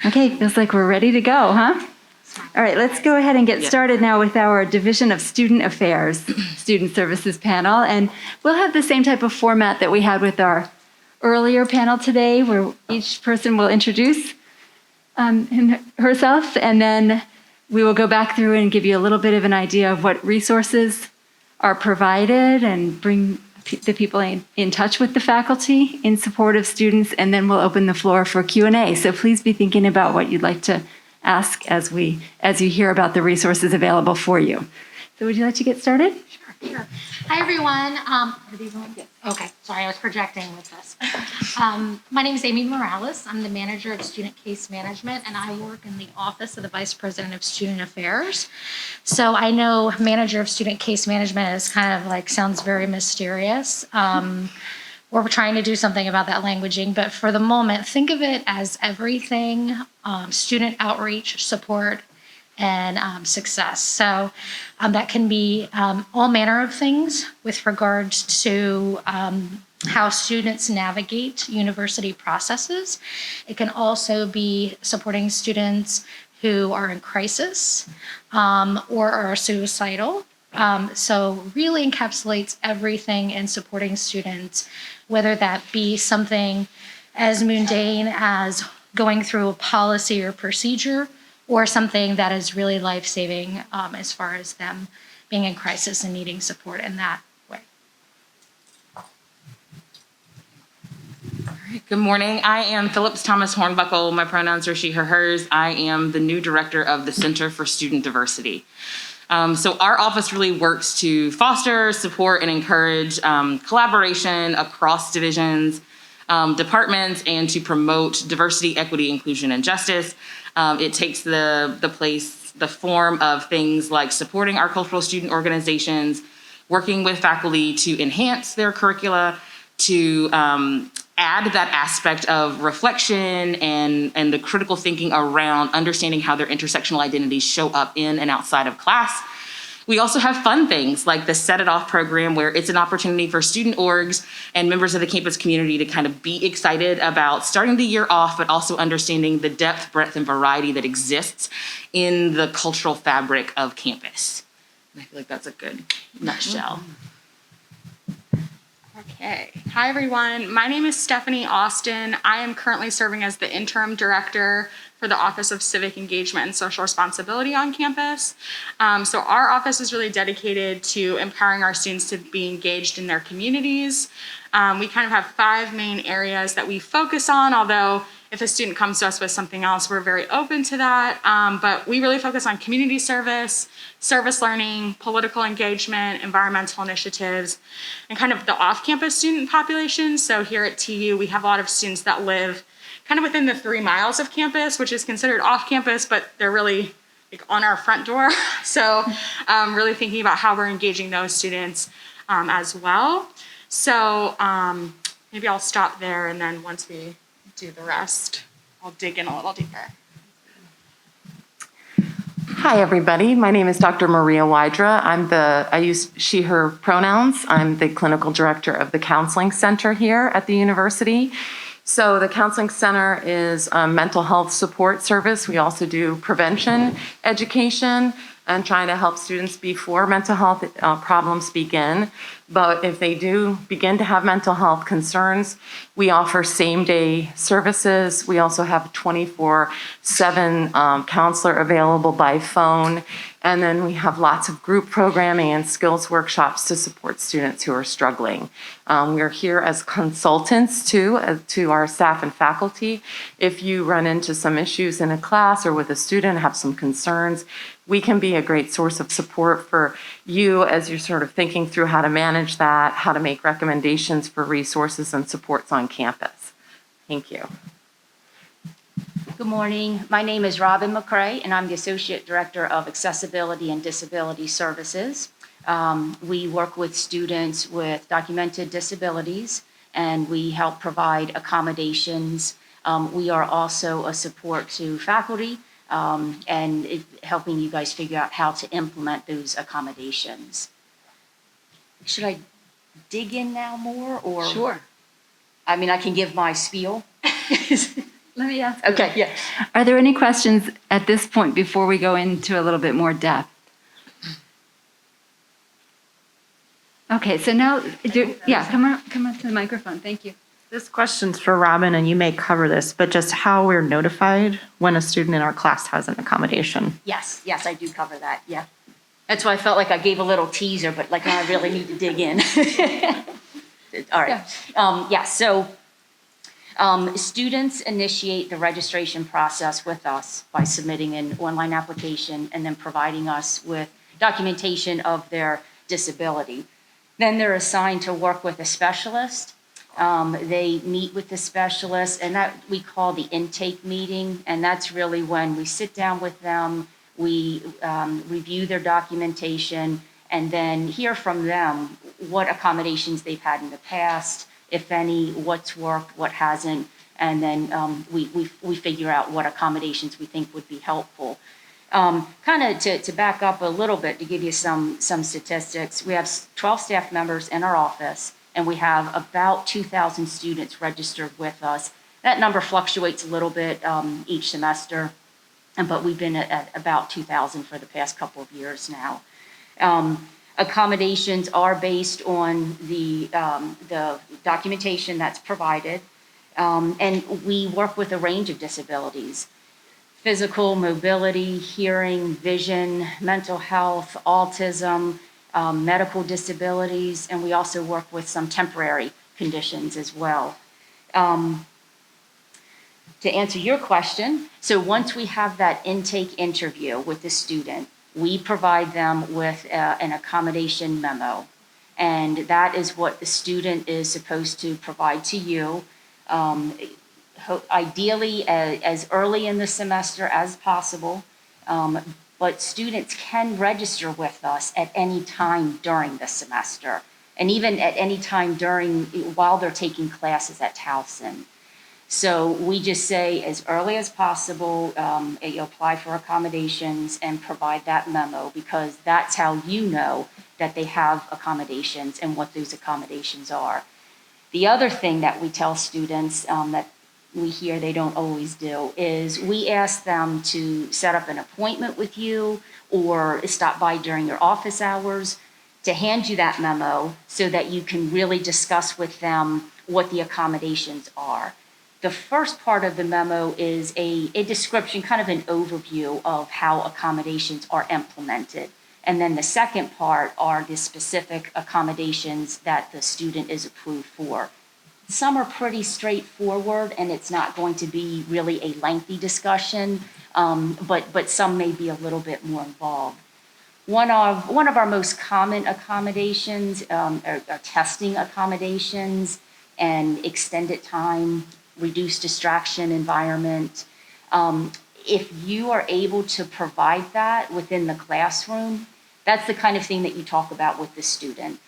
Okay, feels like we're ready to go, huh? All right, let's go ahead and get started now with our Division of Student Affairs Student Services panel. And we'll have the same type of format that we had with our earlier panel today, where each person will introduce herself, and then we will go back through and give you a little bit of an idea of what resources are provided and bring the people in touch with the faculty in support of students, and then we'll open the floor for Q&A. So please be thinking about what you'd like to ask as you hear about the resources available for you. So would you like to get started? Sure. Hi, everyone. Are these on? Yes. Okay. Sorry, I was projecting with this. My name is Amy Morales. I'm the manager of student case management, and I work in the office of the vice president of student affairs. So I know manager of student case management is kind of like sounds very mysterious. We're trying to do something about that languaging, but for the moment, think of it as everything student outreach, support, and success. So that can be all manner of things with regards to how students navigate university processes. It can also be supporting students who are in crisis or are suicidal. So really encapsulates everything in supporting students, whether that be something as mundane as going through a policy or procedure, or something that is really life-saving as far as them being in crisis and needing support in that way. All right, good morning. I am Phillips Thomas Hornbuckle. My pronouns are she, her, hers. I am the new director of the Center for Student Diversity. So our office really works to foster, support, and encourage collaboration across divisions, departments, and to promote diversity, equity, inclusion, and justice. It takes the form of things like supporting our cultural student organizations, working with faculty to enhance their curricula, to add that aspect of reflection and the critical thinking around understanding how their intersectional identities show up in and outside of class. We also have fun things like the Set It Off program, where it's an opportunity for student orgs and members of the campus community to kind of be excited about starting the year off, but also understanding the depth, breadth, and variety that exists in the cultural fabric of campus. And I feel like that's a good nutshell. Okay. Hi, everyone. My name is Stephanie Austin. I am currently serving as the interim director for the Office of Civic Engagement and Social Responsibility on campus. So our office is really dedicated to empowering our students to be engaged in their communities. We kind of have 5 main areas that we focus on, although if a student comes to us with something else, we're very open to that. But we really focus on community service, service learning, political engagement, environmental initiatives, and kind of the off-campus student population. So here at TU, we have a lot of students that live kind of within the 3 miles of campus, which is considered off campus, but they're really like on our front door. So really thinking about how we're engaging those students as well. So maybe I'll stop there, and then once we do the rest, I'll dig in a little deeper. Hi, everybody. My name is Dr. Maria Wydra. I use she, her pronouns. I'm the clinical director of the Counseling Center here at the university. So the Counseling Center is a mental health support service. We also do prevention education and trying to help students before mental health problems begin. But if they do begin to have mental health concerns, we offer same-day services. We also have a 24/7 counselor available by phone. And then we have lots of group programming and skills workshops to support students who are struggling. We're here as consultants too, to our staff and faculty. If you run into some issues in a class or with a student, have some concerns, we can be a great source of support for you as you're sort of thinking through how to manage that, how to make recommendations for resources and supports on campus. Thank you. Good morning. My name is Robin McCrae, and I'm the Associate Director of Accessibility and Disability Services. We work with students with documented disabilities, and we help provide accommodations. We are also a support to faculty and helping you guys figure out how to implement those accommodations. Should I dig in now more, or? Sure. I mean, I can give my spiel. Let me ask. Okay, yeah. Are there any questions at this point before we go into a little bit more depth? Okay, so now, come up to the microphone. Thank you. This question's for Robin, and you may cover this, but just how we're notified when a student in our class has an accommodation. Yes, I do cover that, yeah. That's why I felt like I gave a little teaser, but like now I really need to dig in. All right. Students initiate the registration process with us by submitting an online application and then providing us with documentation of their disability. Then they're assigned to work with a specialist. They meet with the specialist, and that we call the intake meeting, and that's really when we sit down with them, we review their documentation, and then hear from them what accommodations they've had in the past, if any, what's worked, what hasn't, and then we figure out what accommodations we think would be helpful. Kind of to back up a little bit, to give you some statistics, we have 12 staff members in our office, and we have about 2,000 students registered with us. That number fluctuates a little bit each semester, but we've been at about 2,000 for the past couple of years now. Accommodations are based on the documentation that's provided, and we work with a range of disabilities: physical, mobility, hearing, vision, mental health, autism, medical disabilities, and we also work with some temporary conditions as well. To answer your question, so once we have that intake interview with the student, we provide them with an accommodation memo, and that is what the student is supposed to provide to you, ideally as early in the semester as possible. But students can register with us at any time during the semester, and even at any time while they're taking classes at Towson. So we just say as early as possible, you apply for accommodations and provide that memo, because that's how you know that they have accommodations and what those accommodations are. The other thing that we tell students that we hear they don't always do is we ask them to set up an appointment with you or stop by during your office hours to hand you that memo so that you can really discuss with them what the accommodations are. The first part of the memo is a description, kind of an overview of how accommodations are implemented. And then the second part are the specific accommodations that the student is approved for. Some are pretty straightforward, and it's not going to be really a lengthy discussion, but some may be a little bit more involved. One of our most common accommodations are testing accommodations and extended time, reduced distraction environment. If you are able to provide that within the classroom, that's the kind of thing that you talk about with the student.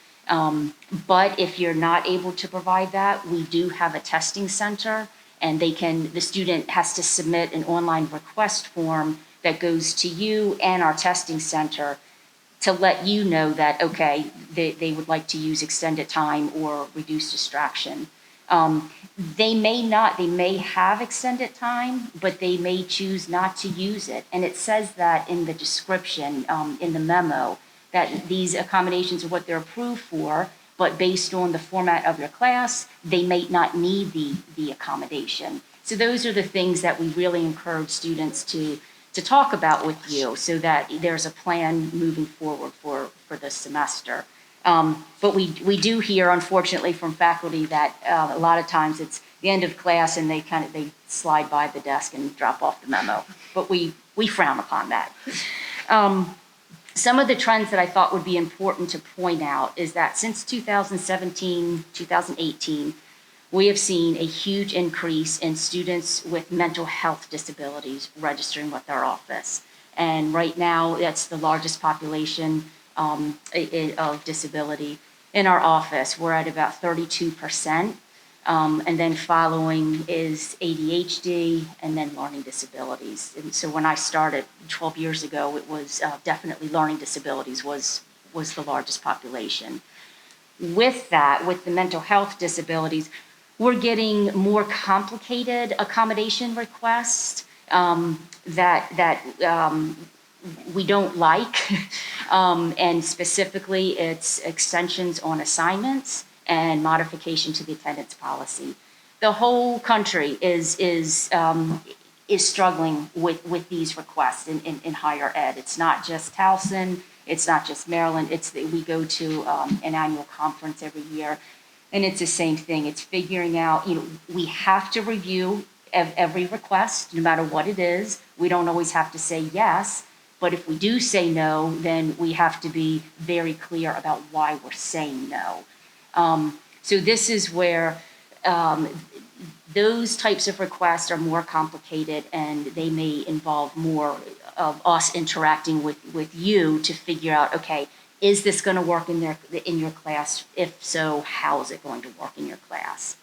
But if you're not able to provide that, we do have a testing center, and the student has to submit an online request form that goes to you and our testing center to let you know that, okay, they would like to use extended time or reduced distraction. They may have extended time, but they may choose not to use it. And it says that in the description, in the memo, that these accommodations are what they're approved for, but based on the format of your class, they may not need the accommodation. So those are the things that we really encourage students to talk about with you so that there's a plan moving forward for the semester. But we do hear, unfortunately, from faculty that a lot of times it's the end of class and they slide by the desk and drop off the memo. But we frown upon that. Some of the trends that I thought would be important to point out is that since 2017, 2018, we have seen a huge increase in students with mental health disabilities registering with our office. And right now, that's the largest population of disability in our office. We're at about 32%. And then following is ADHD and then learning disabilities. And so when I started 12 years ago, it was definitely learning disabilities was the largest population. With that, with the mental health disabilities, We're getting more complicated accommodation requests that we don't like. And specifically, it's extensions on assignments and modification to the attendance policy. The whole country is struggling with these requests in higher ed. It's not just Towson, it's not just Maryland, we go to an annual conference every year, and it's the same thing. It's figuring out, we have to review every request, no matter what it is. We don't always have to say yes, but if we do say no, then we have to be very clear about why we're saying no. So this is where those types of requests are more complicated, and they may involve more of us interacting with you to figure out, okay, is this going to work in your class? If so, how is it going to work in your class?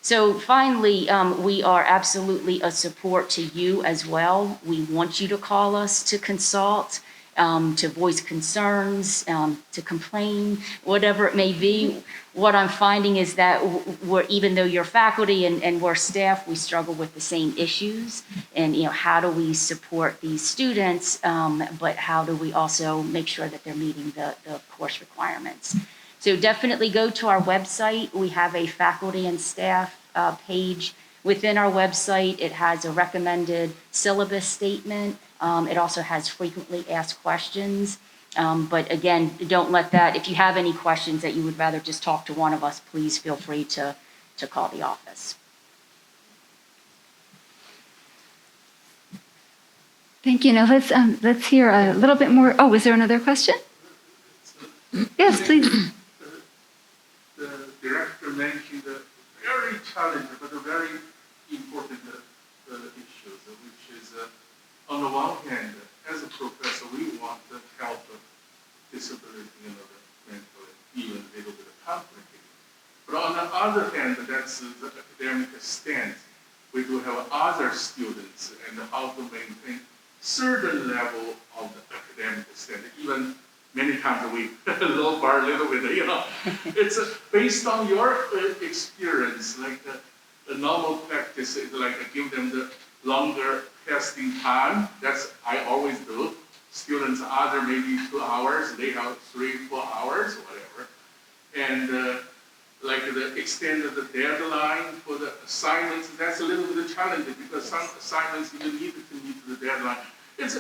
So finally, we are absolutely a support to you as well. We want you to call us to consult, to voice concerns, to complain, whatever it may be. What I'm finding is that even though you're faculty and we're staff, we struggle with the same issues. And how do we support these students, but how do we also make sure that they're meeting the course requirements? So definitely go to our website. We have a faculty and staff page. Within our website, it has a recommended syllabus statement. It also has frequently asked questions. But again, don't let that, if you have any questions that you would rather just talk to one of us, please feel free to call the office. Thank you. Now let's hear a little bit more. Oh, was there another question? Yes, please. The director mentioned a very challenging but a very important issues, which is on the one hand, as a professor, we want to help disability, mentally, even a little bit complicated. But on the other hand, that's the academic stance. We do have other students and how to maintain certain level of the academic standard. Even many times we low bar a little bit, It's based on your experience, like the normal practice is like give them the longer testing time. That's I always do. Students other maybe 2 hours, they have 3-4 hours, whatever. And like the extended the deadline for the assignments, that's a little bit challenging because some assignments you need to meet the deadline. It's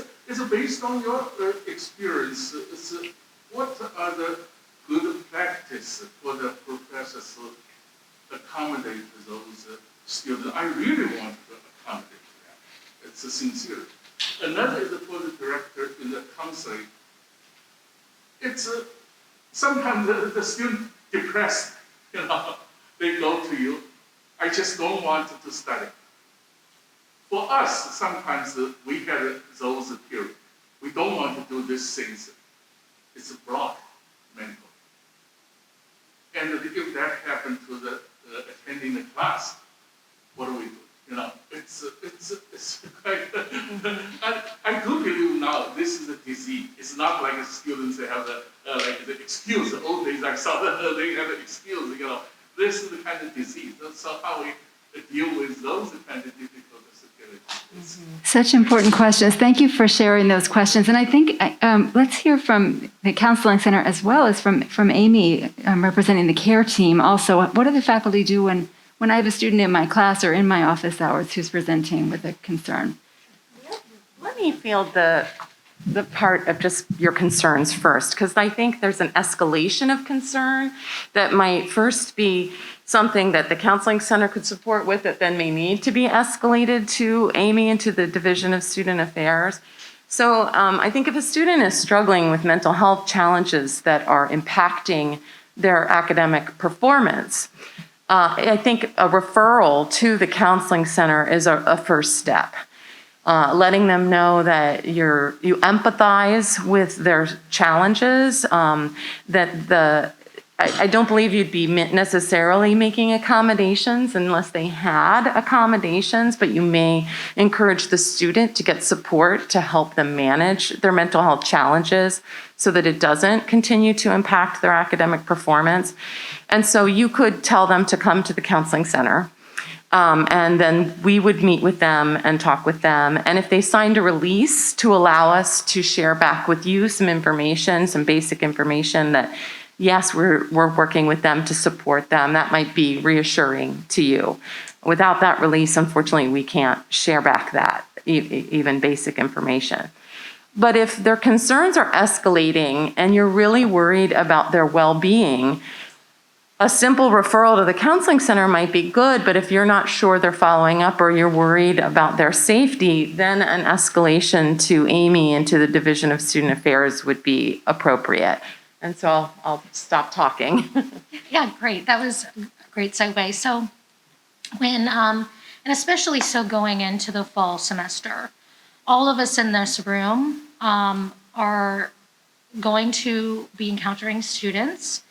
based on your experience. What are the good practice for the professors to accommodate those students? I really want to accommodate them. It's sincere. Another is for the director in the counseling. It's sometimes the student depressed, they go to you. I just don't want to study. For us, sometimes we have those periods. We don't want to do these things. It's a block mentally. And if that happened to the attending the class, what do we do? It's quite. I do believe now this is a disease. It's not like students that have the excuse. The old days I saw that they have an excuse. This is the kind of disease. So how we deal with those kind of difficult situations. Such important questions. Thank you for sharing those questions. And I think let's hear from the Counseling Center as well as from Amy representing the care team. Also, what do the faculty do when I have a student in my class or in my office hours who's presenting with a concern? Let me field the part of just your concerns first, because I think there's an escalation of concern that might first be something that the Counseling Center could support with that then may need to be escalated to Amy and to the Division of Student Affairs. So I think if a student is struggling with mental health challenges that are impacting their academic performance, I think a referral to the Counseling Center is a first step. Letting them know that you empathize with their challenges, I don't believe you'd be necessarily making accommodations unless they had accommodations, but you may encourage the student to get support to help them manage their mental health challenges so that it doesn't continue to impact their academic performance. And so you could tell them to come to the counseling center. And then we would meet with them and talk with them. And if they signed a release to allow us to share back with you some information, some basic information that, yes, we're working with them to support them, that might be reassuring to you. Without that release, unfortunately, we can't share back that, even basic information. But if their concerns are escalating and you're really worried about their well-being, a simple referral to the counseling center might be good, but if you're not sure they're following up or you're worried about their safety, then an escalation to Amy and to the Division of Student Affairs would be appropriate. And so I'll stop talking. Yeah, great. That was a great segue. So when, and especially so going into the fall semester, all of us in this room are going to be encountering students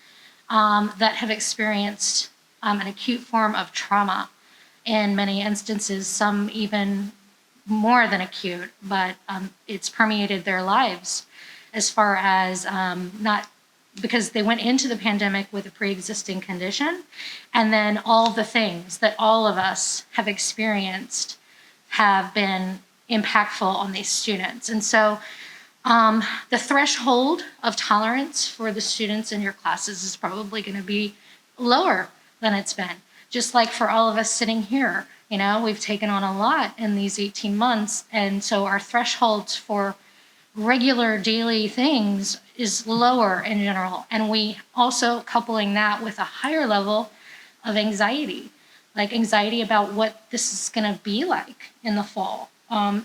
that have experienced an acute form of trauma in many instances, some even more than acute, but it's permeated their lives as far as not because they went into the pandemic with a pre-existing condition, and then all the things that all of us have experienced have been impactful on these students. And so the threshold of tolerance for the students in your classes is probably going to be lower than it's been. Just like for all of us sitting here, you know, we've taken on a lot in these 18 months. And so our thresholds for regular daily things is lower in general. And we also coupling that with a higher level of anxiety, like anxiety about what this is going to be like in the fall.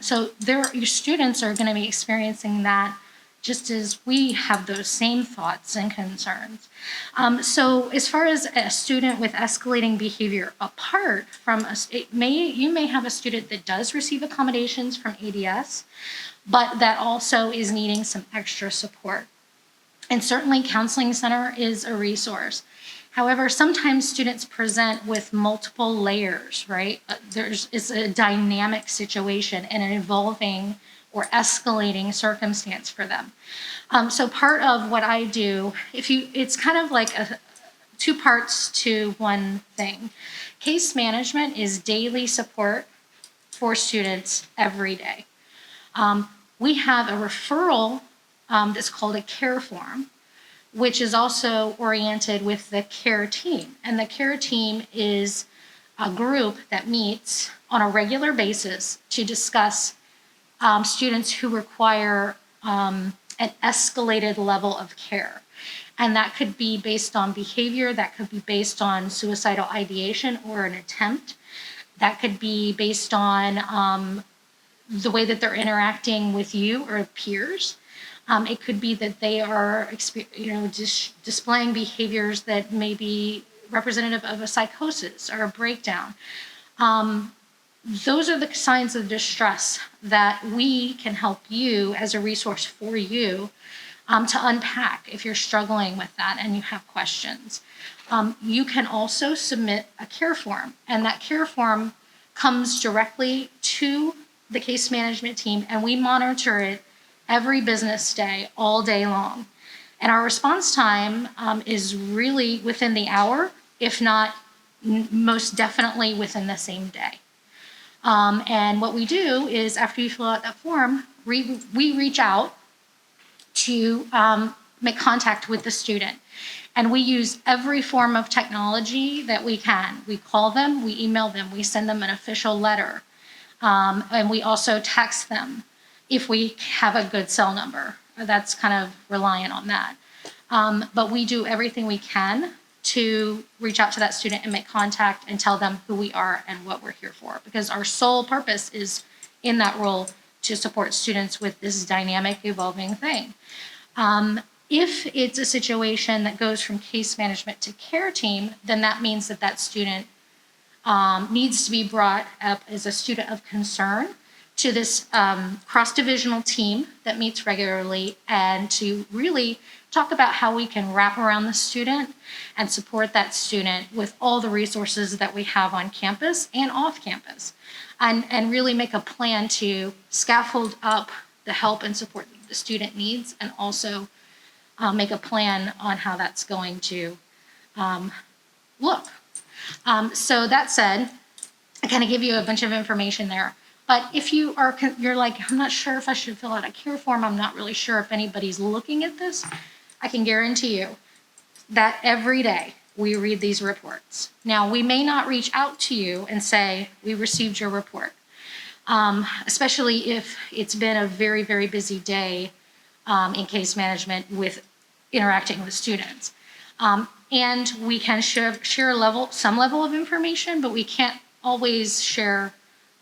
So your students are going to be experiencing that just as we have those same thoughts and concerns. So as far as a student with escalating behavior, apart from you may have a student that does receive accommodations from ADS, but that also is needing some extra support. And certainly Counseling Center is a resource. However, sometimes students present with multiple layers, right? It's a dynamic situation and an evolving or escalating circumstance for them. So part of what I do, it's kind of like two parts to one thing. Case management is daily support for students every day. We have a referral that's called a care form, which is also oriented with the care team. And the care team is a group that meets on a regular basis to discuss students who require an escalated level of care. And that could be based on behavior, that could be based on suicidal ideation or an attempt, that could be based on the way that they're interacting with you or peers. It could be that they are, displaying behaviors that may be representative of a psychosis or a breakdown. Those are the signs of distress that we can help you as a resource for you to unpack if you're struggling with that and you have questions. You can also submit a care form, and that care form comes directly to the case management team, and we monitor it every business day, all day long. And our response time is really within the hour, if not most definitely within the same day. And what we do is after you fill out that form, we reach out to make contact with the student. And we use every form of technology that we can. We call them, we email them, we send them an official letter. And we also text them if we have a good cell number. That's kind of reliant on that. But we do everything we can to reach out to that student and make contact and tell them who we are and what we're here for. Because our sole purpose is in that role to support students with this dynamic, evolving thing. If it's a situation that goes from case management to care team, then that means that that student needs to be brought up as a student of concern to this cross-divisional team that meets regularly and to really talk about how we can wrap around the student and support that student with all the resources that we have on campus and off campus, and really make a plan to scaffold up the help and support that the student needs and also make a plan on how that's going to look. So that said, I kind of give you a bunch of information there. But if you're like, I'm not sure if I should fill out a care form, I'm not really sure if anybody's looking at this, I can guarantee you that every day we read these reports. Now, we may not reach out to you and say, we received your report, especially if it's been a very, very busy day in case management with interacting with students. And we can share some level of information, but we can't always share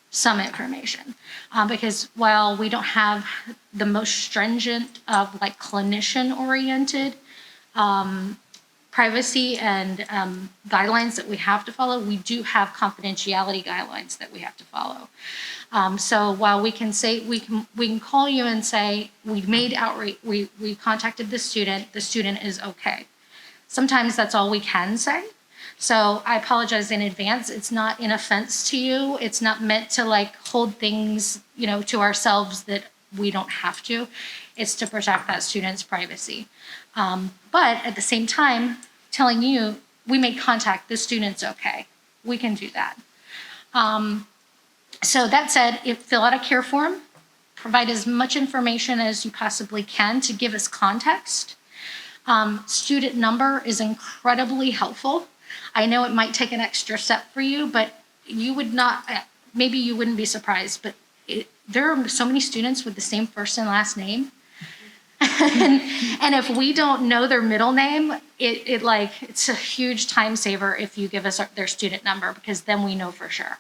some information because while we don't have the most stringent of like clinician-oriented privacy and guidelines that we have to follow, we do have confidentiality guidelines that we have to follow. So while we can say we can call you and say we made outreach, we contacted the student is okay. Sometimes that's all we can say. So I apologize in advance. It's not an offense to you. It's not meant to like hold things, to ourselves that we don't have to. It's to protect that student's privacy. But at the same time, telling you we made contact, the student's okay. We can do that. So that said, fill out a care form, provide as much information as you possibly can to give us context. Student number is incredibly helpful. I know it might take an extra step for you, but you would not, maybe you wouldn't be surprised, but there are so many students with the same first and last name. and if we don't know their middle name, it's a huge time saver if you give us their student number, because then we know for sure.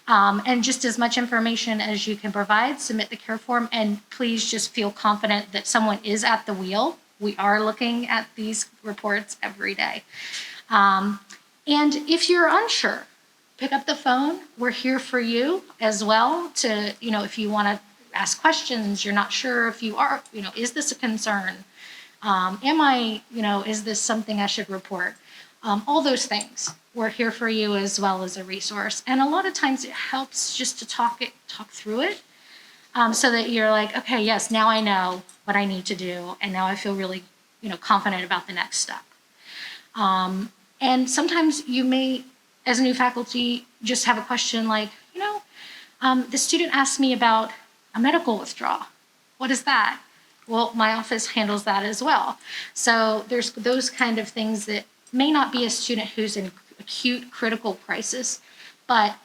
And just as much information as you can provide, submit the care form, and please just feel confident that someone is at the wheel. We are looking at these reports every day. And if you're unsure, pick up the phone. We're here for you as well to, if you want to ask questions, you're not sure if you are, is this a concern? Is this something I should report? All those things. We're here for you as well as a resource. And a lot of times it helps just to talk through it so that you're like, okay, yes, now I know what I need to do. And now I feel really, confident about the next step. And sometimes you may, as a new faculty, just have a question like, the student asked me about a medical withdrawal. What is that? Well, my office handles that as well. So there's those kind of things that may not be a student who's in acute critical crisis, but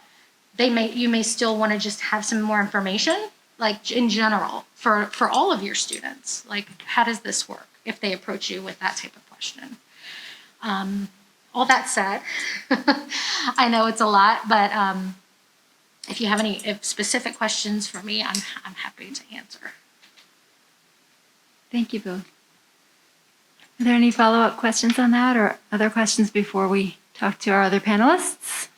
you may still want to just have some more information, like in general, for all of your students. Like, how does this work if they approach you with that type of question? All that said, I know it's a lot, but if you have any specific questions for me, I'm happy to answer. Thank you both. Are there any follow-up questions on that or other questions before we talk to our other panelists?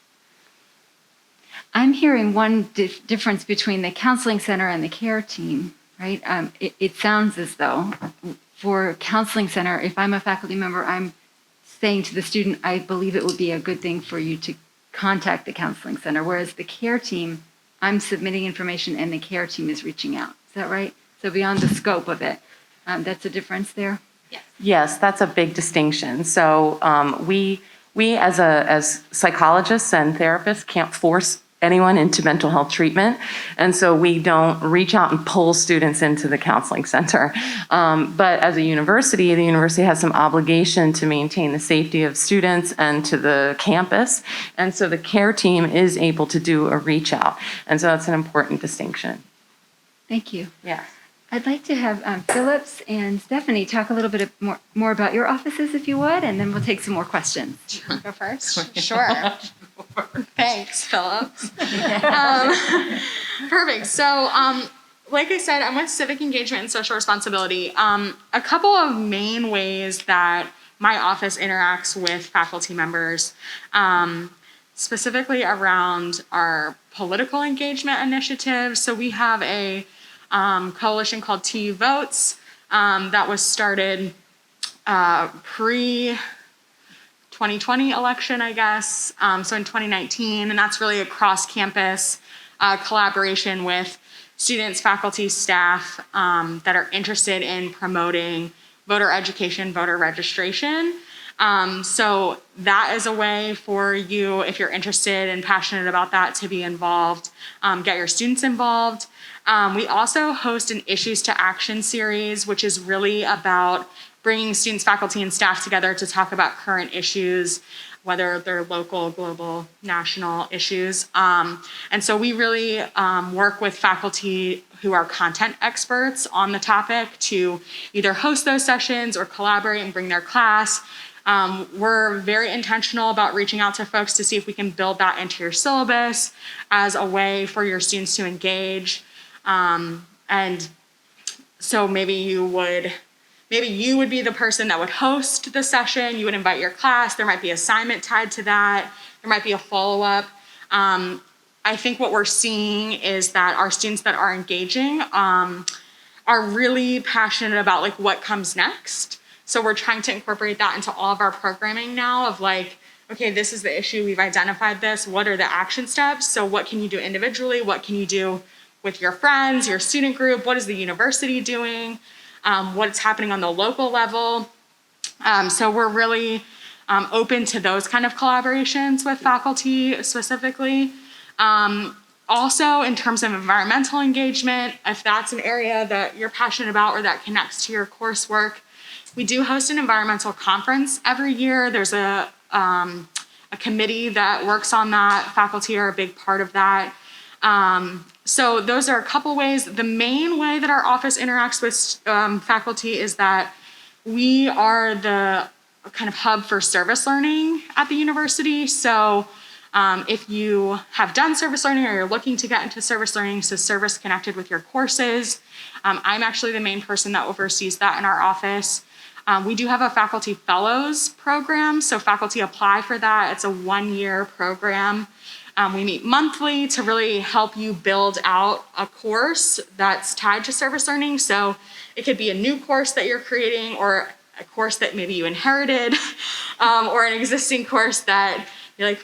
I'm hearing one difference between the counseling center and the care team, right? It sounds as though for counseling center, if I'm a faculty member, I'm saying to the student, I believe it would be a good thing for you to contact the counseling center, whereas the care team, I'm submitting information and the care team is reaching out. Is that right? So beyond the scope of it, that's a difference there? Yes, that's a big distinction. So we as psychologists and therapists can't force anyone into mental health treatment. And so we don't reach out and pull students into the counseling center. But as a university, the university has some obligation to maintain the safety of students and to the campus. And so the care team is able to do a reach out. And so that's an important distinction. Thank you. Yeah. I'd like to have Phillips and Stephanie talk a little bit more about your offices, if you would, and then we'll take some more questions. Go first? Sure. Thanks, Phillips. Perfect. So, like I said, I'm with Civic Engagement and Social Responsibility. A couple of main ways that my office interacts with faculty members, specifically around our political engagement initiatives. So we have a coalition called TU Votes that was started pre-2020 election, I guess, so in 2019, and that's really a cross-campus collaboration with students, faculty, staff that are interested in promoting voter education, voter registration. So that is a way for you, if you're interested and passionate about that, to be involved, get your students involved. We also host an Issues to Action series, which is really about bringing students, faculty, and staff together to talk about current issues, whether they're local, global, national issues. And so we really work with faculty who are content experts on the topic to either host those sessions or collaborate and bring their class. We're very intentional about reaching out to folks to see if we can build that into your syllabus as a way for your students to engage. And so maybe you would be the person that would host the session. You would invite your class. There might be assignment tied to that. There might be a follow-up. I think what we're seeing is that our students that are engaging are really passionate about like what comes next. So we're trying to incorporate that into all of our programming now of like, okay, this is the issue. We've identified this. What are the action steps? So what can you do individually? What can you do with your friends, your student group? What is the university doing? What's happening on the local level? So we're really open to those kind of collaborations with faculty specifically. Also, in terms of environmental engagement, if that's an area that you're passionate about or that connects to your coursework, we do host an environmental conference every year. There's a committee that works on that. Faculty are a big part of that. So those are a couple ways. The main way that our office interacts with faculty is that we are the kind of hub for service learning at the university. So if you have done service learning or you're looking to get into service learning, so service connected with your courses, I'm actually the main person that oversees that in our office. We do have a faculty fellows program, so faculty apply for that. It's a 1-year program. We meet monthly to really help you build out a course that's tied to service learning. So it could be a new course that you're creating or a course that maybe you inherited or an existing course that you're like,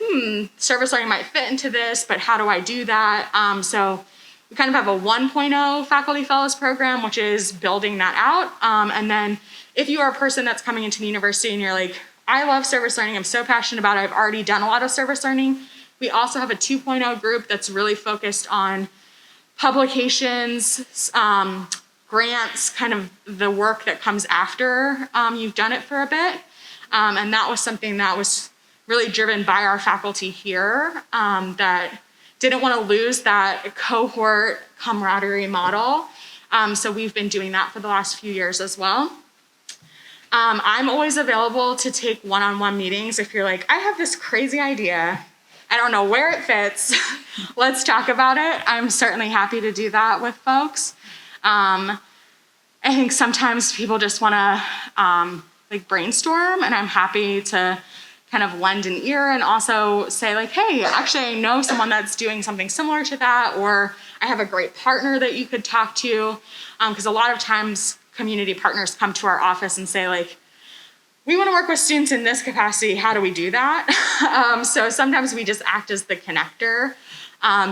service learning might fit into this, but how do I do that? So we kind of have a 1.0 faculty fellows program, which is building that out. And then if you are a person that's coming into the university and you're like, I love service learning, I'm so passionate about it, I've already done a lot of service learning, we also have a 2.0 group that's really focused on publications, grants, kind of the work that comes after you've done it for a bit. And that was something that was really driven by our faculty here that didn't want to lose that cohort camaraderie model. So we've been doing that for the last few years as well. I'm always available to take one-on-one meetings if you're like, I have this crazy idea. I don't know where it fits. Let's talk about it. I'm certainly happy to do that with folks. I think sometimes people just want to like brainstorm, and I'm happy to kind of lend an ear and also say like, hey, actually I know someone that's doing something similar to that, or I have a great partner that you could talk to. Because a lot of times community partners come to our office and say like, we want to work with students in this capacity, how do we do that? So sometimes we just act as the connector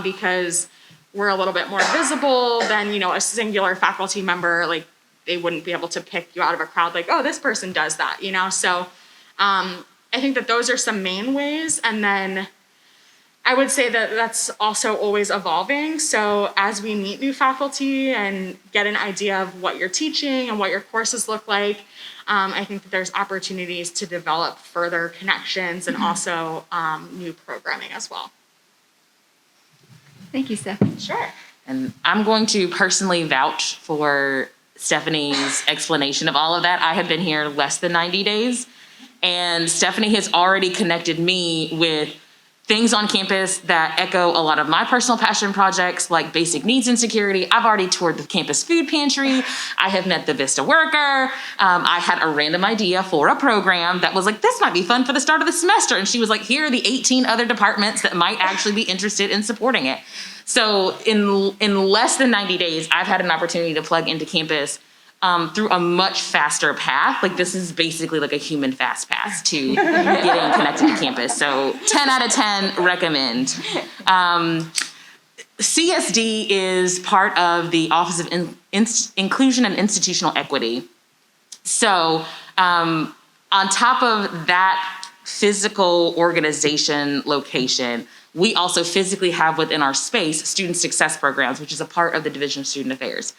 because we're a little bit more visible than, you know, a singular faculty member. Like they wouldn't be able to pick you out of a crowd like, oh, this person does that, you know? So I think that those are some main ways. And then I would say that that's also always evolving. So as we meet new faculty and get an idea of what you're teaching and what your courses look like, I think that there's opportunities to develop further connections and also new programming as well. Thank you, Stephanie. Sure. And I'm going to personally vouch for Stephanie's explanation of all of that. I have been here less than 90 days, and Stephanie has already connected me with things on campus that echo a lot of my personal passion projects, like basic needs and security. I've already toured the campus food pantry. I have met the Vista worker. I had a random idea for a program that was like, this might be fun for the start of the semester. And she was like, here are the 18 other departments that might actually be interested in supporting it. So in less than 90 days, I've had an opportunity to plug into campus through a much faster path. Like this is basically like a human fast pass to getting connected to campus. So 10 out of 10 recommend. CSD is part of the Office of Inclusion and Institutional Equity. So on top of that physical organization location, we also physically have within our space student success programs, which is a part of the Division of Student Affairs.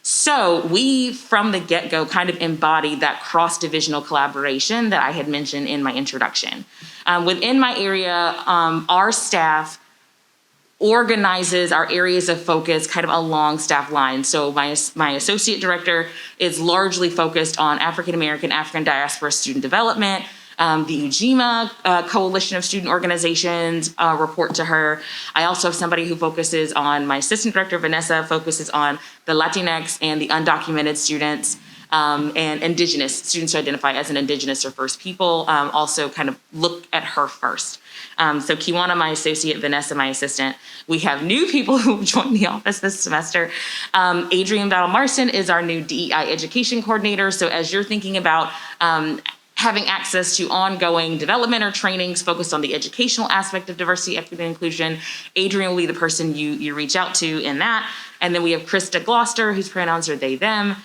So we, from the get-go, kind of embodied that cross-divisional collaboration that I had mentioned in my introduction. Within my area, our staff organizes our areas of focus kind of along staff lines. So my associate director is largely focused on African American, African diaspora student development. The UGMA Coalition of Student Organizations report to her. I also have somebody who focuses on, my assistant director, Vanessa, focuses on the Latinx and the undocumented students and indigenous students who identify as an indigenous or First People, also kind of look at her first. So Kiwana, my associate, Vanessa, my assistant. We have new people who joined the office this semester. Adrian Battle-Marston is our new DEI education coordinator. So as you're thinking about having access to ongoing development or trainings focused on the educational aspect of diversity, equity, and inclusion, Adrian will be the person you reach out to in that. And then we have Krista Gloucester, whose pronouns are they, them.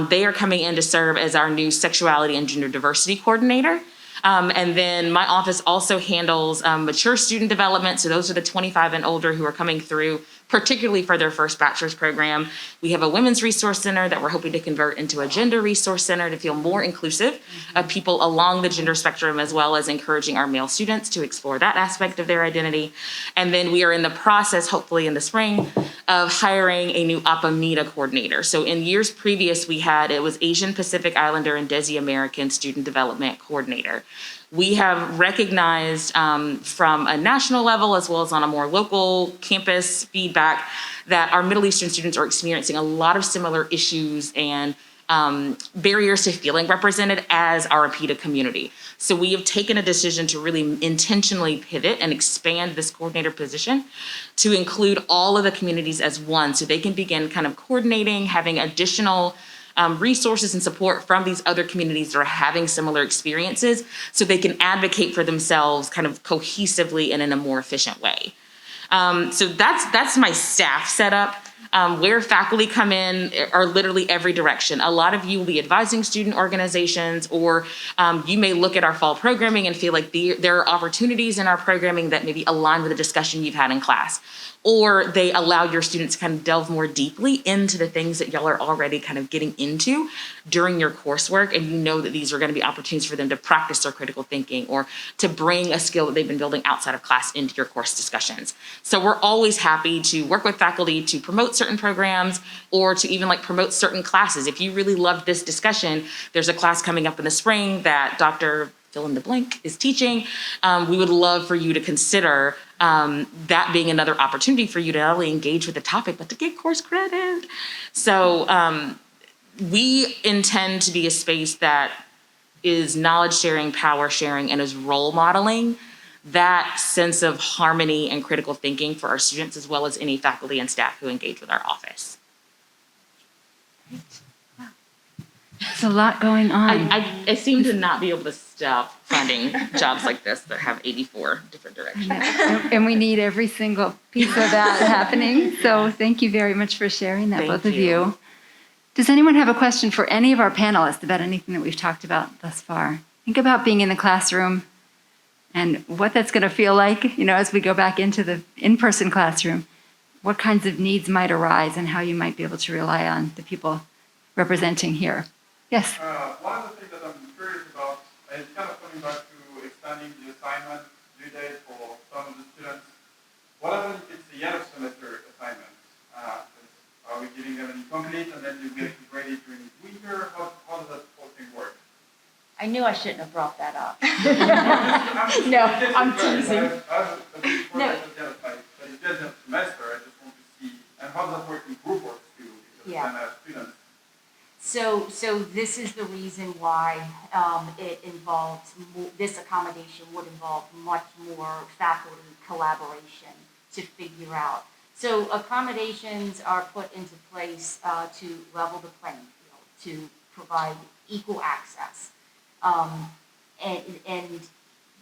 They are coming in to serve as our new sexuality and gender diversity coordinator. And then my office also handles mature student development. So those are the 25 and older who are coming through, particularly for their first bachelor's program. We have a women's resource center that we're hoping to convert into a gender resource center to feel more inclusive of people along the gender spectrum, as well as encouraging our male students to explore that aspect of their identity. And then we are in the process, hopefully in the spring, of hiring a new APA-MEDA coordinator. So in years previous, it was Asian Pacific Islander and Desi American Student Development Coordinator. We have recognized from a national level, as well as on a more local campus feedback, that our Middle Eastern students are experiencing a lot of similar issues and barriers to feeling represented as our APITA community. So we have taken a decision to really intentionally pivot and expand this coordinator position to include all of the communities as one, so they can begin kind of coordinating, having additional resources and support from these other communities that are having similar experiences, so they can advocate for themselves kind of cohesively and in a more efficient way. So that's my staff setup. Where faculty come in are literally every direction. A lot of you will be advising student organizations, or you may look at our fall programming and feel like there are opportunities in our programming that maybe align with the discussion you've had in class. Or they allow your students to kind of delve more deeply into the things that y'all are already kind of getting into during your coursework, and you know that these are going to be opportunities for them to practice their critical thinking or to bring a skill that they've been building outside of class into your course discussions. So we're always happy to work with faculty to promote certain programs or to even like promote certain classes. If you really loved this discussion, there's a class coming up in the spring that Dr. fill in the blank is teaching. We would love for you to consider that being another opportunity for you to not only engage with the topic, but to get course credit. So we intend to be a space that is knowledge sharing, power sharing, and is role modeling that sense of harmony and critical thinking for our students, as well as any faculty and staff who engage with our office. There's a lot going on. I seem to not be able to stop finding jobs like this that have 84 different directions. And we need every single piece of that happening. So thank you very much for sharing that, both of you. Does anyone have a question for any of our panelists about anything that we've talked about thus far? Think about being in the classroom and what that's going to feel like, as we go back into the in-person classroom. What kinds of needs might arise and how you might be able to rely on the people representing here. Yes? One of the things that I'm curious about, and it's kind of coming back to extending the assignment due date for some of the students. What happens if it's the end of semester assignment? Are we giving them any complete and then you get it ready during the winter? How does that whole thing work? I knew I shouldn't have brought that up. No, I'm teasing. I have a big project at the end of but it's the end of semester. I just want to see, and how does that work in group work too? Because then I have students. So this is the reason why it involves, this accommodation would involve much more faculty collaboration to figure out. So accommodations are put into place to level the playing field, to provide equal access. And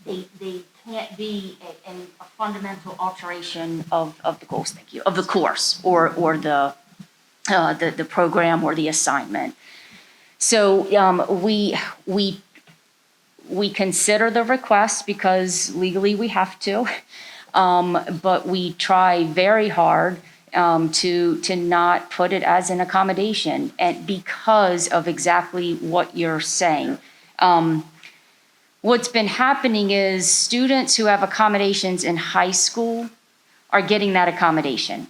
they can't be a fundamental alteration of the goals, of the course or the program or the assignment. So we consider the request because legally we have to, but we try very hard to not put it as an accommodation, and because of exactly what you're saying. What's been happening is students who have accommodations in high school are getting that accommodation.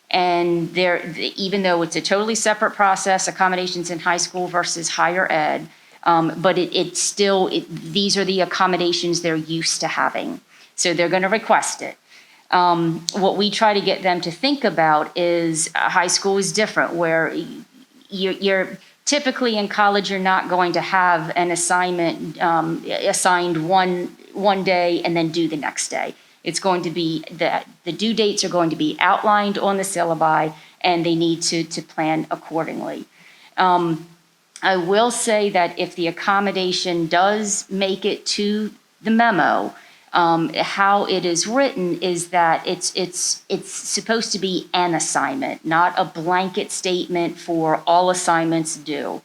And even though it's a totally separate process, accommodations in high school versus higher ed, but these are the accommodations they're used to having. So they're going to request it. What we try to get them to think about is high school is different, where you're typically in college, you're not going to have an assignment assigned one day and then due the next day. It's going to be the due dates are going to be outlined on the syllabi, and they need to plan accordingly. I will say that if the accommodation does make it to the memo, how it is written is that it's supposed to be an assignment, not a blanket statement for all assignments due.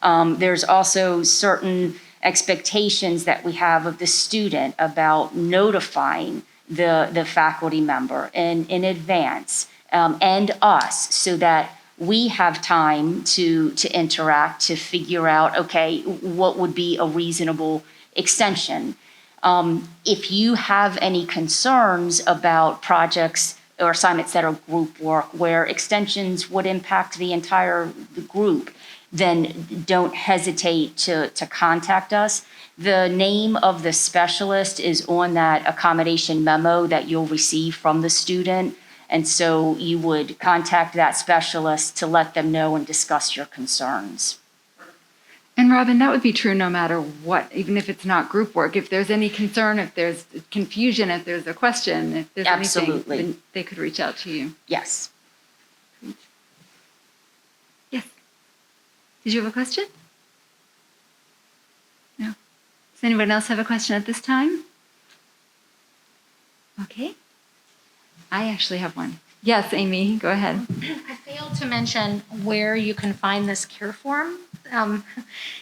There's also certain expectations that we have of the student about notifying the faculty member in advance, and us, so that we have time to interact, to figure out, okay, what would be a reasonable extension. If you have any concerns about projects or assignments that are group work where extensions would impact the entire group, then don't hesitate to contact us. The name of the specialist is on that accommodation memo that you'll receive from the student. And so you would contact that specialist to let them know and discuss your concerns. And Robin, that would be true no matter what, even if it's not group work. If there's any concern, if there's confusion, if there's a question, if there's Absolutely. anything, then they could reach out to you. Yes. Yes. Did you have a question? No. Does anyone else have a question at this time? Okay. I actually have one. Yes, Amy, go ahead. I failed to mention where you can find this care form.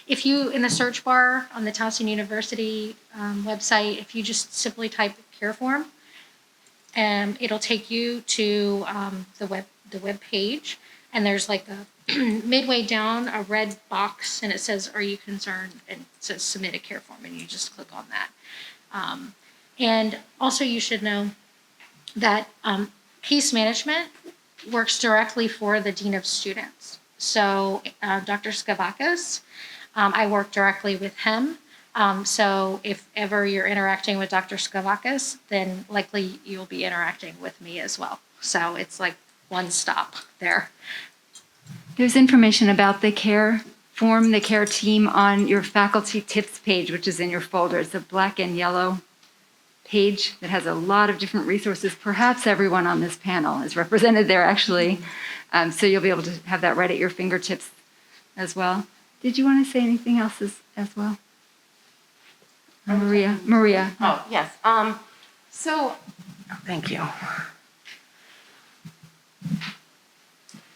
If you, in the search bar on the Towson University website, if you just simply type care form, it'll take you to the web page, and there's like a midway down a red box, and it says, "Are you concerned?" and it says "Submit a care form," and you just click on that. And also, you should know that case management works directly for the Dean of Students. So Dr. Skavakis, I work directly with him. So if ever you're interacting with Dr. Skavakis, then likely you'll be interacting with me as well. So it's like one stop there. There's information about the care form, the care team on your faculty tips page, which is in your folder. It's a black and yellow page that has a lot of different resources. Perhaps everyone on this panel is represented there, actually. So you'll be able to have that right at your fingertips as well. Did you want to say anything else as well? Maria. Oh, yes. Thank you.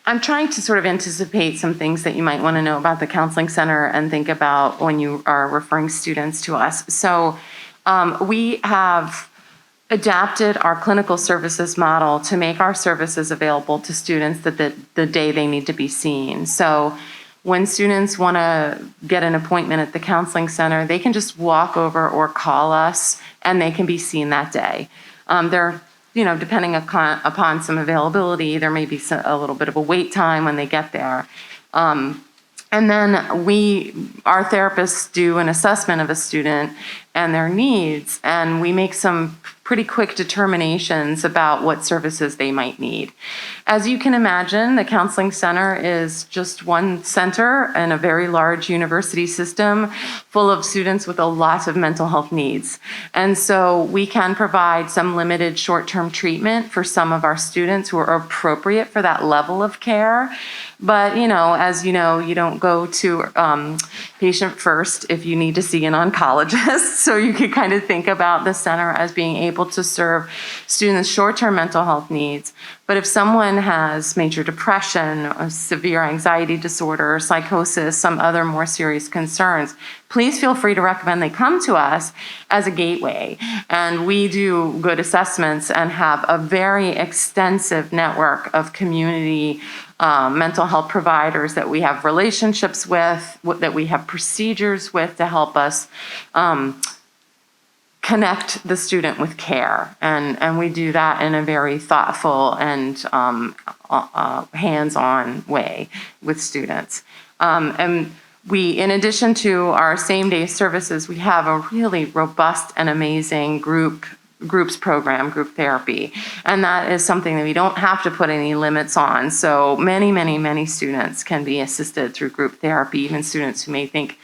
I'm trying to sort of anticipate some things that you might want to know about the counseling center and think about when you are referring students to us. So we have adapted our clinical services model to make our services available to students the day they need to be seen. So when students want to get an appointment at the counseling center, they can just walk over or call us, and they can be seen that day. Depending upon some availability, there may be a little bit of a wait time when they get there. And then our therapists do an assessment of a student and their needs, and we make some pretty quick determinations about what services they might need. As you can imagine, the counseling center is just one center in a very large university system full of students with a lot of mental health needs. And so we can provide some limited short-term treatment for some of our students who are appropriate for that level of care. But, as you know, you don't go to patient first if you need to see an oncologist. So you could kind of think about the center as being able to serve students' short-term mental health needs, But if someone has major depression, a severe anxiety disorder, psychosis, some other more serious concerns, please feel free to recommend they come to us as a gateway. And we do good assessments and have a very extensive network of community mental health providers that we have relationships with, that we have procedures with to help us connect the student with care. And we do that in a very thoughtful and hands-on way with students. And we, in addition to our same-day services, we have a really robust and amazing groups program, group therapy. And that is something that we don't have to put any limits on. So many students can be assisted through group therapy, even students who may think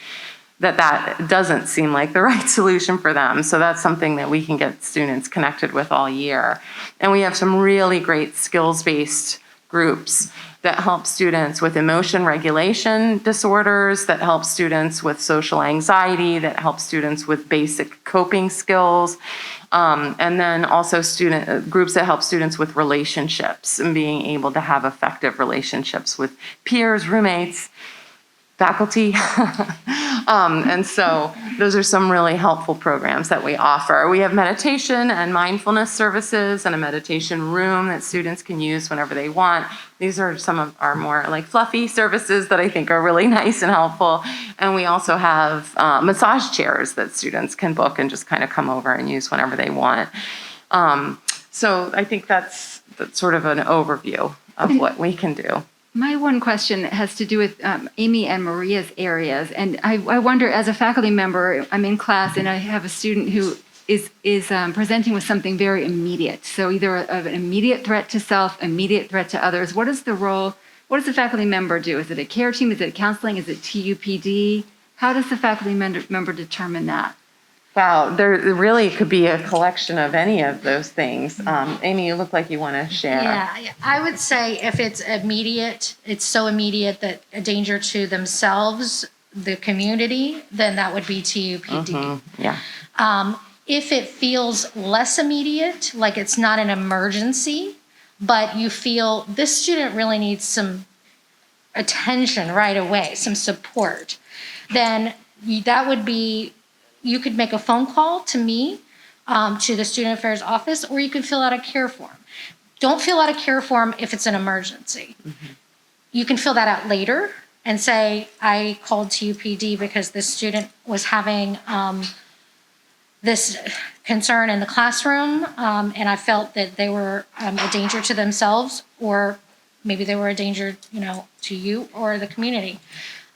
that doesn't seem like the right solution for them. So that's something that we can get students connected with all year. And we have some really great skills-based groups that help students with emotion regulation disorders, that help students with social anxiety, that help students with basic coping skills, and then also groups that help students with relationships and being able to have effective relationships with peers, roommates, faculty. And so those are some really helpful programs that we offer. We have meditation and mindfulness services and a meditation room that students can use whenever they want. These are some of our more like fluffy services that I think are really nice and helpful. And we also have massage chairs that students can book and just kind of come over and use whenever they want. So I think that's sort of an overview of what we can do. My one question has to do with Amy and Maria's areas. And I wonder, as a faculty member, I'm in class and I have a student who is presenting with something very immediate. So either of an immediate threat to self, immediate threat to others. What is the role? What does the faculty member do? Is it a care team? Is it counseling? Is it TUPD? How does the faculty member determine that? Wow, there really could be a collection of any of those things. Amy, you look like you want to share. Yeah, I would say if it's immediate, it's so immediate that a danger to themselves, the community, then that would be TUPD. Yeah. If it feels less immediate, like it's not an emergency, but you feel this student really needs some attention right away, some support, then that would be, you could make a phone call to me, to the Student Affairs office, or you can fill out a care form. Don't fill out a care form if it's an emergency. You can fill that out later and say, I called TUPD because this student was having this concern in the classroom, and I felt that they were a danger to themselves, or maybe they were a danger, to you or the community.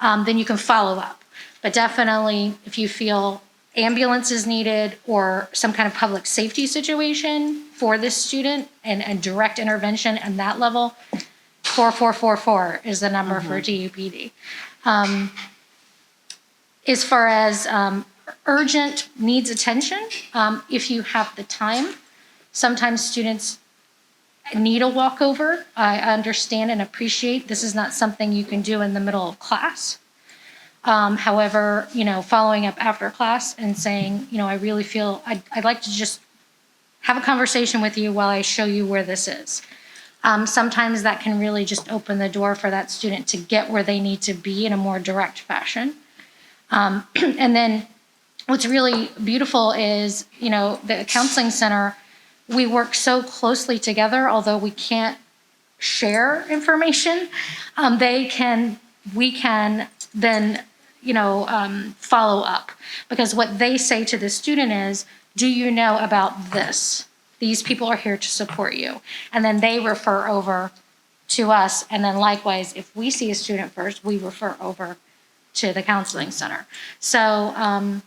Then you can follow up. But definitely, if you feel ambulance is needed or some kind of public safety situation for this student and direct intervention at that level, 4444 is the number for TUPD. As far as urgent needs attention, if you have the time, sometimes students need a walkover. I understand and appreciate this is not something you can do in the middle of class. However, following up after class and saying, I really feel I'd like to just have a conversation with you while I show you where this is. Sometimes that can really just open the door for that student to get where they need to be in a more direct fashion. And then what's really beautiful is, the counseling center, we work so closely together, although we can't share information. We can then, follow up, because what they say to the student is, do you know about this? These people are here to support you. And then they refer over to us. And then likewise, if we see a student first, we refer over to the counseling center. So I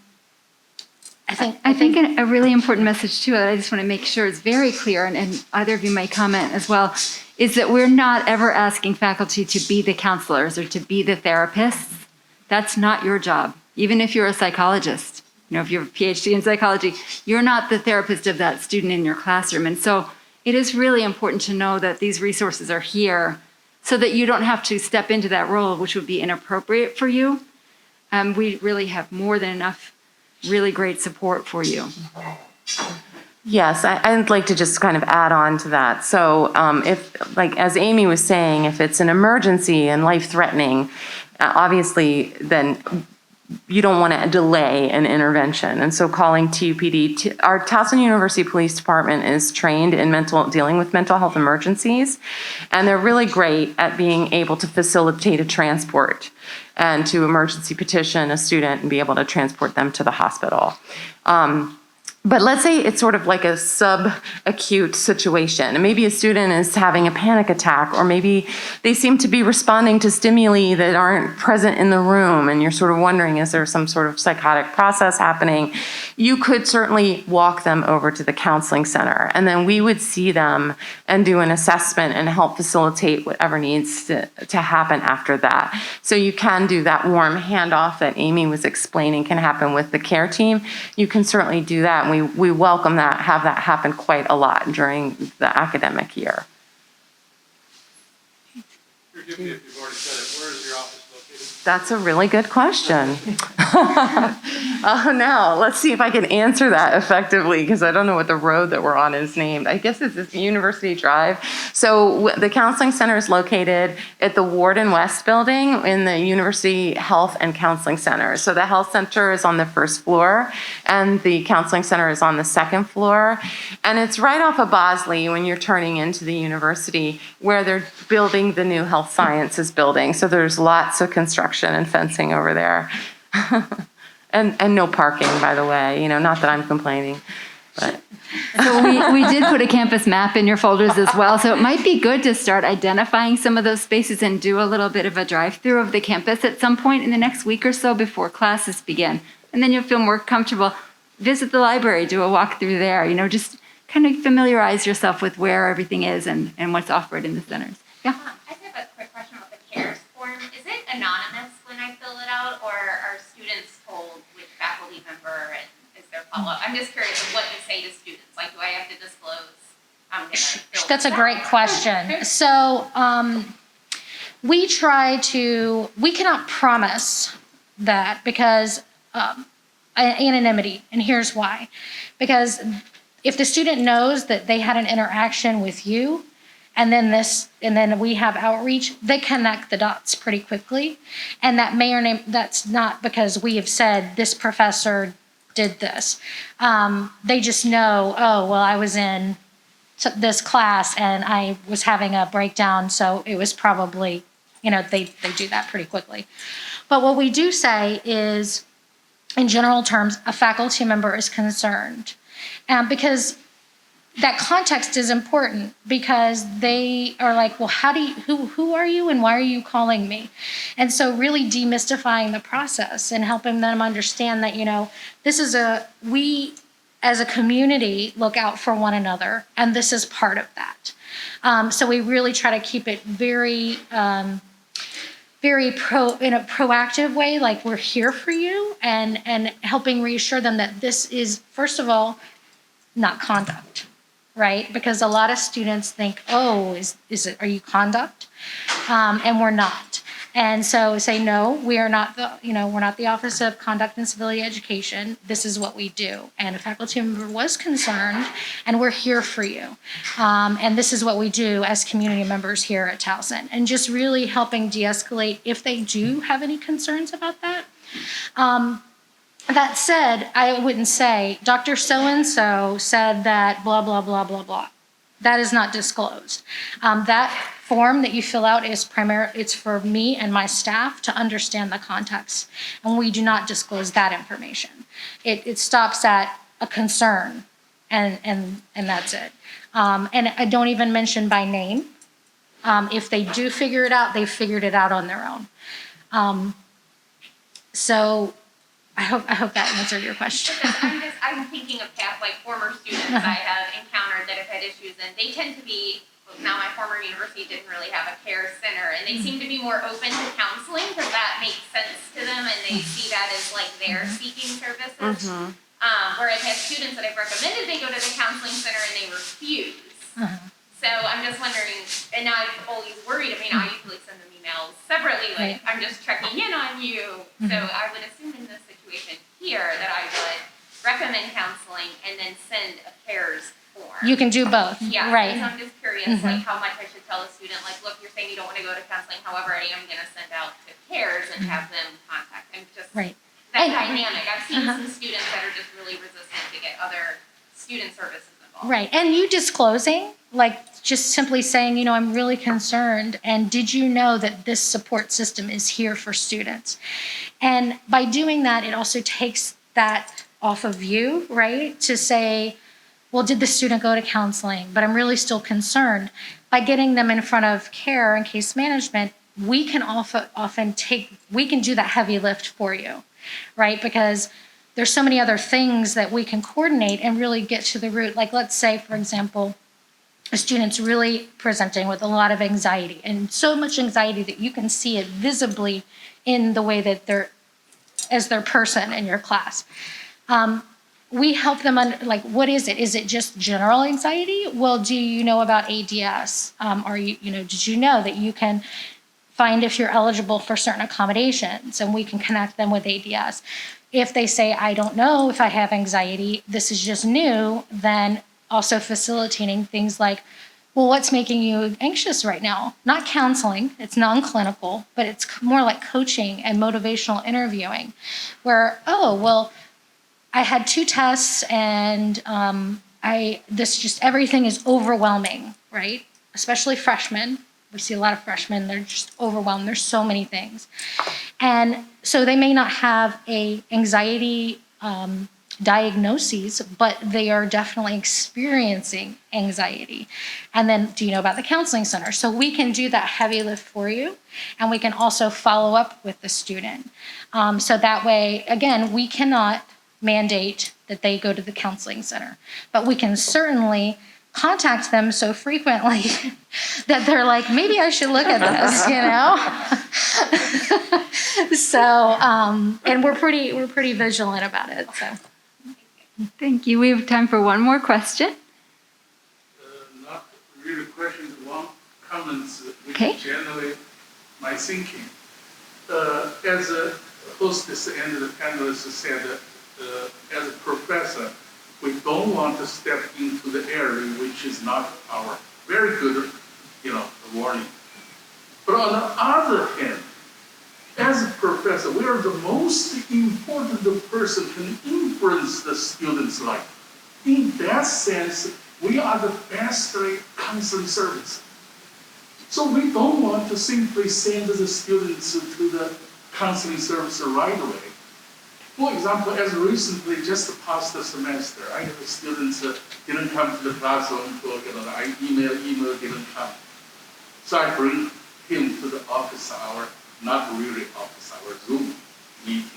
think a really important message too, that I just want to make sure is very clear, and either of you may comment as well, is that we're not ever asking faculty to be the counselors or to be the therapists. That's not your job. Even if you're a psychologist, if you have a PhD in psychology, you're not the therapist of that student in your classroom. And so it is really important to know that these resources are here so that you don't have to step into that role, which would be inappropriate for you. We really have more than enough really great support for you. Yes, I'd like to just kind of add on to that. So if, like, as Amy was saying, if it's an emergency and life-threatening, obviously, then you don't want to delay an intervention. And so calling TUPD, our Towson University Police Department is trained in dealing with mental health emergencies, and they're really great at being able to facilitate a transport and to emergency petition a student and be able to transport them to the hospital. But let's say it's sort of like a subacute situation. And maybe a student is having a panic attack, or maybe they seem to be responding to stimuli that aren't present in the room, and you're sort of wondering, is there some sort of psychotic process happening? You could certainly walk them over to the counseling center, and then we would see them and do an assessment and help facilitate whatever needs to happen after that. So you can do that warm handoff that Amy was explaining can happen with the care team. You can certainly do that. We welcome that, have that happen quite a lot during the academic year. Forgive me if you've already said it. Where is your office located? That's a really good question. Now, let's see if I can answer that effectively, because I don't know what the road that we're on is named. I guess it's University Drive. So the counseling center is located at the Warden West building in the University Health and Counseling Center. So the health center is on the first floor, and the counseling center is on the second floor. And it's right off of Bosley when you're turning into the university, where they're building the new health sciences building. So there's lots of construction and fencing over there. And no parking, by the way, not that I'm complaining, but. So we did put a campus map in your folders as well. So it might be good to start identifying some of those spaces and do a little bit of a drive-through of the campus at some point in the next week or so before classes begin. And then you'll feel more comfortable. Visit the library, do a walk through there, just kind of familiarize yourself with where everything is and what's offered in the centers. Yeah. I just have a quick question about the CARES form. Is it anonymous when I fill it out, or are students told which faculty member and is there follow-up? I'm just curious of what to say to students. Like, do I have to disclose? That's a great question. So we cannot promise that because anonymity, and here's why. Because if the student knows that they had an interaction with you, and then we have outreach, they connect the dots pretty quickly. And that that's not because we have said this professor did this. They just know, oh, well, I was in this class and I was having a breakdown, so it was probably, they do that pretty quickly. But what we do say is, in general terms, a faculty member is concerned. Because that context is important, because they are like, well, who are you and why are you calling me? And so really demystifying the process and helping them understand that, we as a community look out for one another, and this is part of that. So we really try to keep it very, in a proactive way, like we're here for you, and helping reassure them that this is, first of all, not conduct. Right? Because a lot of students think, oh, are you conduct? And we're not. And so say, no, we are not we're not the Office of Conduct and Civility Education. This is what we do. And a faculty member was concerned, and we're here for you. And this is what we do as community members here at Towson. And just really helping de-escalate if they do have any concerns about that. That said, I wouldn't say, Dr. So-and-so said that blah, blah, blah, blah, blah. That is not disclosed. That form that you fill out is it's for me and my staff to understand the context, and we do not disclose that information. It stops at a concern, and that's it. And I don't even mention by name. If they do figure it out, they've figured it out on their own. So I hope that answered your question. I'm thinking of past, former students I have encountered that have had issues, and they tend to be, now my former university didn't really have a care center, and they seem to be more open to counseling because that makes sense to them, and they see that as their seeking services. Whereas I have students that I've recommended they go to the counseling center and they refuse. So I'm just wondering, and now I'm always worried. I usually send them emails separately, I'm just checking in on you. So I would assume in this situation here that I would recommend counseling and then send a CARES You can do both, Yeah, right? so I'm just curious, like how much I should tell a student, like, look, you're saying you don't want to go to counseling, however, I am gonna send out to CARES and have them contact, and just Right. that And- dynamic. I've seen some students that are just really resistant to get other student services involved. Right, and you disclosing, like just simply saying, you know, I'm really concerned, and did you know that this support system is here for students? And by doing that, it also takes that off of you, right? To say, well, did the student go to counseling? But I'm really still concerned. By getting them in front of care and case management, we can we can do that heavy lift for you, right? Because there's so many other things that we can coordinate and really get to the root. Like, let's say, for example, a student's really presenting with a lot of anxiety, and so much anxiety that you can see it visibly in the way that they're, as their person in your class. We help them like, what is it? Is it just general anxiety? Well, do you know about ADS? Did you know that you can find if you're eligible for certain accommodations, and we can connect them with ADS. If they say, I don't know if I have anxiety, this is just new, then also facilitating things like, well, what's making you anxious right now? Not counseling, it's non-clinical, but it's more like coaching and motivational interviewing, where, oh, well, I had 2 tests and everything is overwhelming, right? Especially freshmen. We see a lot of freshmen, they're just overwhelmed. There's so many things. And so they may not have a anxiety diagnoses, but they are definitely experiencing anxiety. And then, do you know about the counseling center? So we can do that heavy lift for you, and we can also follow up with the student. So that way, again, we cannot mandate that they go to the counseling center, but we can certainly contact them so frequently that they're like, maybe I should look at this, you know? So, and we're pretty vigilant about it, so. Thank you. We have time for one more question. Not really questions, one comments, which Okay. is generally my thinking. As a hostess and the panelists said, as a professor, we don't want to step into the area which is not our very good, warning. But on the other hand, as a professor, we are the most important person can influence the student's life. In that sense, we are the best counseling service. So we don't want to simply send the students to the counseling service right away. For example, as recently just past the semester, I have students didn't come to the classroom, I email didn't come. So I bring him to the office hour, not really office hour, Zoom meeting.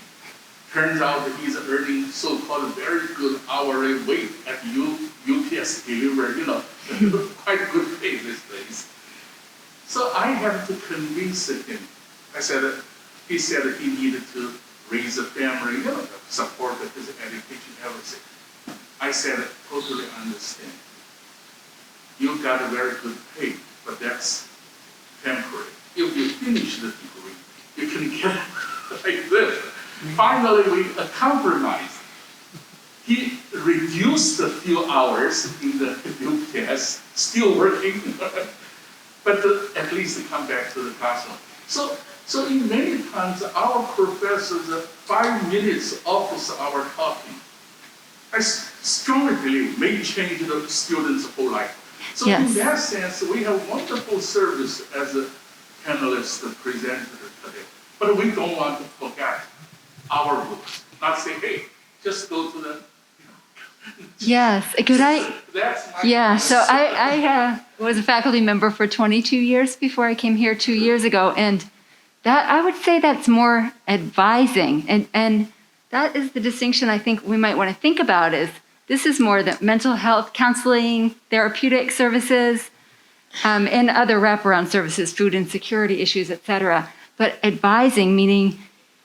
Turns out that he's earning so-called very good hourly wage at UPS delivery, quite good pay these days. So I have to convince him. He said he needed to raise a family, support his education, everything. I said, totally understand. You got a very good pay, but that's temporary. If you finish the degree, you can get like this. Finally, we compromised. He reduced a few hours in the UPS, still working, but at least come back to the classroom. So in many times, our professors, 5 minutes office hour talking, I strongly believe may change the student's whole life. So Yes. in that sense, we have wonderful service as a panelist presented today. But we don't want to forget our roots. Not say, hey, just go to the. Yes. Could I? That's my. Yeah. So I was a faculty member for 22 years before I came here 2 years ago, and that I would say that's more advising, and that is the distinction I think we might want to think about. Is this is more the mental health counseling, therapeutic services, and other wraparound services, food insecurity issues, et cetera. But advising, meaning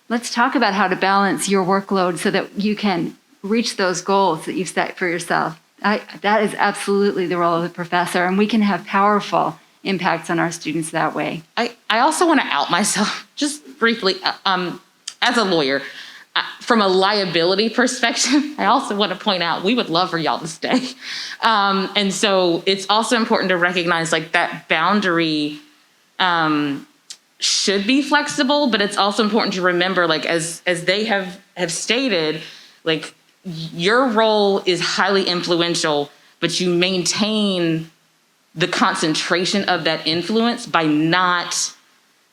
let's talk about how to balance your workload so that you can reach those goals that you've set for yourself. That is absolutely the role of the professor, and we can have powerful impacts on our students that way. I also want to out myself just briefly as a lawyer. from a liability perspective, I also want to point out we would love for y'all to stay. And so it's also important to recognize like that boundary should be flexible, but it's also important to remember, like as they have stated, like your role is highly influential, but you maintain the concentration of that influence by not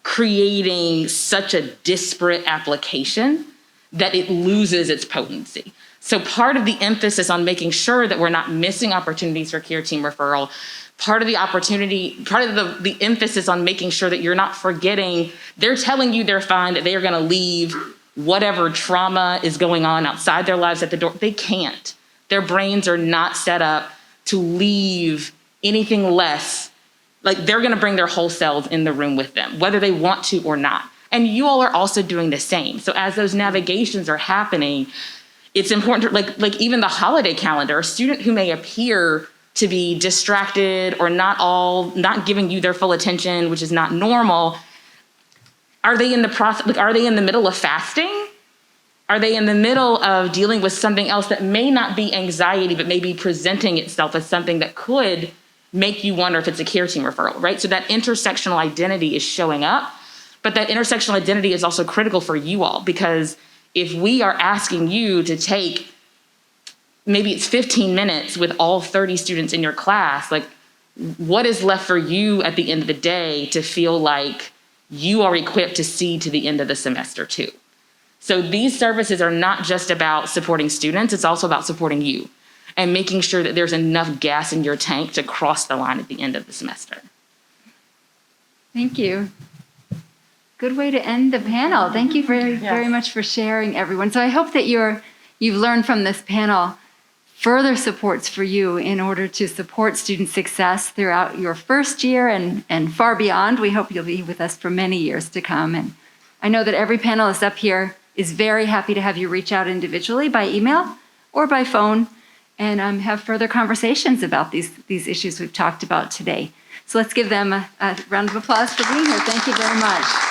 creating such a disparate application that it loses its potency. So part of the emphasis on making sure that we're not missing opportunities for care team referral, part of the emphasis on making sure that you're not forgetting, they're telling you they're fine, that they are gonna leave whatever trauma is going on outside their lives at the door. They can't. Their brains are not set up to leave anything less. Like they're gonna bring their whole selves in the room with them, whether they want to or not. And you all are also doing the same. So as those navigations are happening, it's important to, like even the holiday calendar, a student who may appear to be distracted or not giving you their full attention, which is not normal, are they in the process, like are they in the middle of fasting? Are they in the middle of dealing with something else that may not be anxiety, but may be presenting itself as something that could make you wonder if it's a care team referral, right? So that intersectional identity is showing up, but that intersectional identity is also critical for you all, because if we are asking you to take, maybe it's 15 minutes with all 30 students in your class, like what is left for you at the end of the day to feel like you are equipped to see to the end of the semester too? So these services are not just about supporting students, it's also about supporting you and making sure that there's enough gas in your tank to cross the line at the end of the semester. Thank you. Good way to end the panel. Thank you very much for sharing, everyone. So I hope that you've learned from this panel further supports for you in order to support student success throughout your first year and far beyond. We hope you'll be with us for many years to come. And I know that every panelist up here is very happy to have you reach out individually by email or by phone and have further conversations about these issues we've talked about today. So let's give them a round of applause for being here. Thank you very much.